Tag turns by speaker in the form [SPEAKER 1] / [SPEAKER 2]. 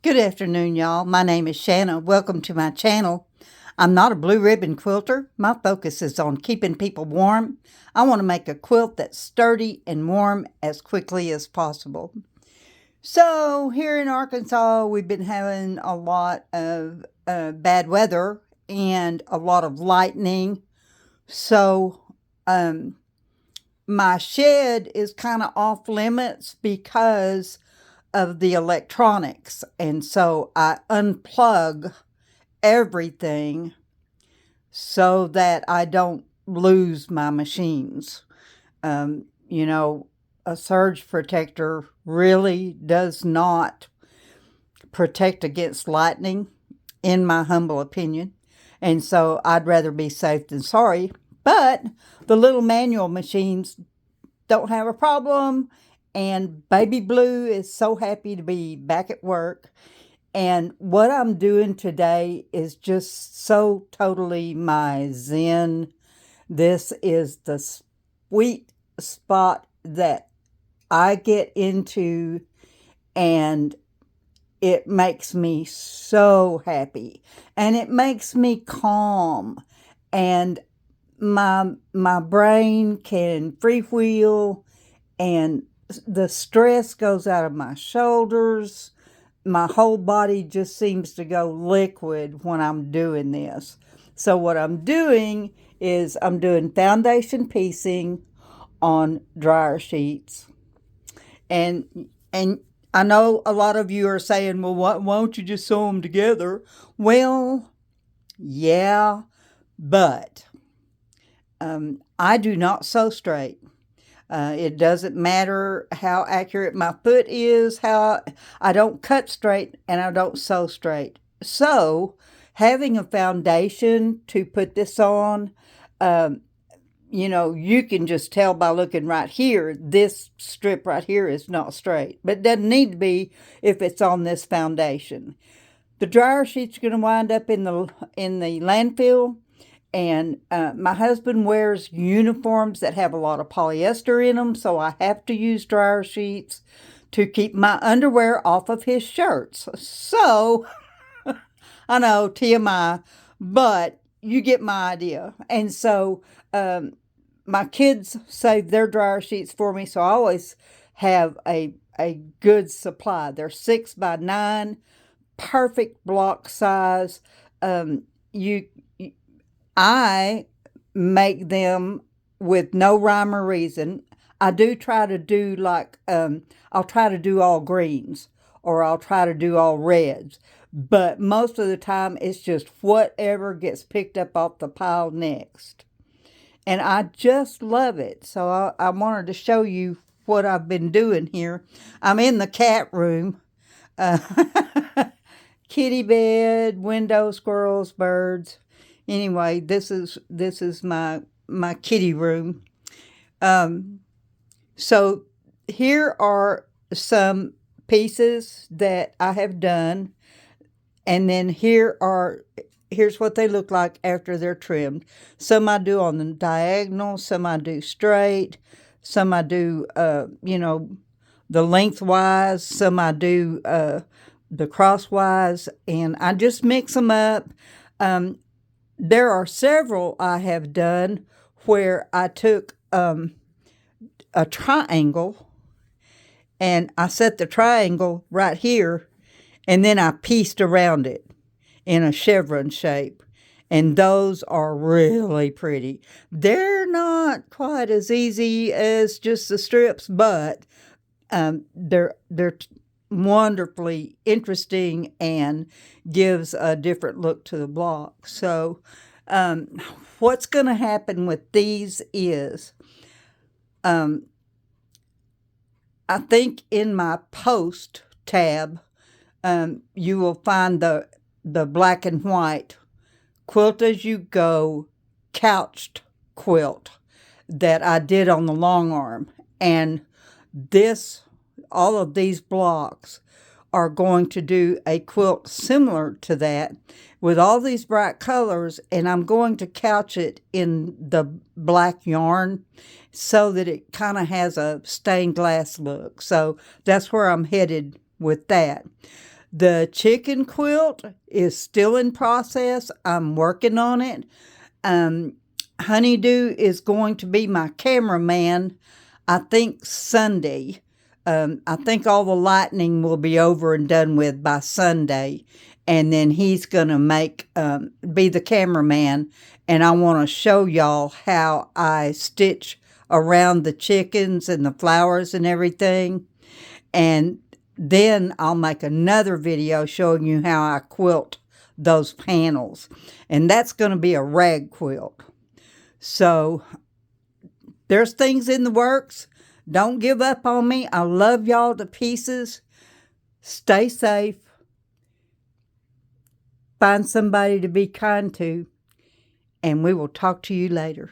[SPEAKER 1] Good afternoon, y'all. My name is Shanna. Welcome to my channel. I'm not a blue ribbon quilter. My focus is on keeping people warm. I want to make a quilt that's sturdy and warm as quickly as possible. So here in Arkansas, we've been having a lot of bad weather and a lot of lightning. So my shed is kind of off limits because of the electronics, and so I unplug everything so that I don't lose my machines. You know, a surge protector really does not protect against lightning, in my humble opinion, and so I'd rather be safe than sorry. But the little manual machines don't have a problem, and Baby Blue is so happy to be back at work. And what I'm doing today is just so totally my zen. This is the sweet spot that I get into, and it makes me so happy, and it makes me calm, and my brain can freewheel, and the stress goes out of my shoulders. My whole body just seems to go liquid when I'm doing this. So what I'm doing is I'm doing foundation piecing on dryer sheets. And I know a lot of you are saying, well, why don't you just sew them together? Well, yeah, but I do not sew straight. It doesn't matter how accurate my foot is, how I don't cut straight and I don't sew straight. So having a foundation to put this on, you can just tell by looking right here, this strip right here is not straight, but it doesn't need to be if it's on this foundation. The dryer sheet's going to wind up in the landfill. And my husband wears uniforms that have a lot of polyester in them, so I have to use dryer sheets to keep my underwear off of his shirts. So, I know, TMI, but you get my idea. And so, my kids save their dryer sheets for me, so I always have a good supply. They're 6x9, perfect block size. I make them with no rhyme or reason. I do try to do I'll try to do all greens, or I'll try to do all reds. But most of the time it's just whatever gets picked up off the pile next. And I just love it. So I wanted to show you what I've been doing here. I'm in the cat room. Uh, kitty bed, window, squirrels, birds. Anyway, this is my kitty room. So here are some pieces that I have done, and then here's what they look like after they're trimmed. Some I do on the diagonal, some I do straight, some I do the lengthwise, some I do the crosswise, and I just mix them up. There are several I have done where I took a triangle and I set the triangle right here, and then I pieced around it in a chevron shape. And those are really pretty. They're not quite as easy as just the strips, but they're wonderfully interesting and gives a different look to the block. So what's going to happen with these is I think in my post tab you will find the black and white quilt as you go couched quilt that I did on the long arm, and all of these blocks are going to do a quilt similar to that with all these bright colors, and I'm going to couch it in the black yarn so that it kind of has a stained glass look. So that's where I'm headed with that. The chicken quilt is still in process. I'm working on it. Honeydew is going to be my cameraman, I think Sunday. I think all the lightning will be over and done with by Sunday. And then he's going to be the cameraman. And I want to show y'all how I stitch around the chickens and the flowers and everything. And then I'll make another video showing you how I quilt those panels. And that's going to be a rag quilt. So there's things in the works. Don't give up on me. I love y'all to pieces. Stay safe. Find somebody to be kind to. And we will talk to you later.